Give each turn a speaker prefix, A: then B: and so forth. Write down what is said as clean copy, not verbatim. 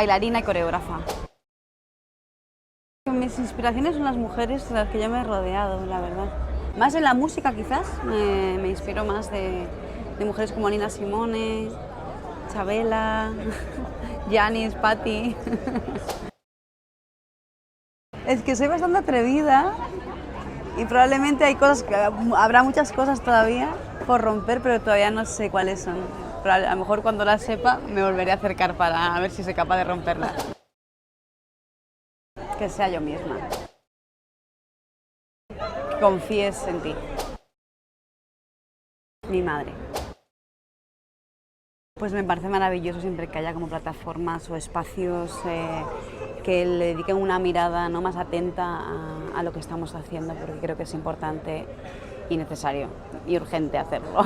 A: bailarina y coreógrafa. Mis inspiraciones son las mujeres de las que yo me he rodeado, la verdad. Más en la música quizás, me inspiro más de mujeres como Nina Simone, Chabela, Janis, Patti. Es que soy bastante atrevida y probablemente hay cosas, habrá muchas cosas todavía por romper, pero todavía no sé cuáles son. Pero a lo mejor cuando las sepa me volveré a acercar para ver si soy capaz de romperlas. Que sea yo misma. Que confíes en ti. Mi madre. Pues me parece maravilloso siempre que haya como plataformas o espacios que le dediquen una mirada no más atenta a lo que estamos haciendo, porque creo que es importante y necesario y urgente hacerlo.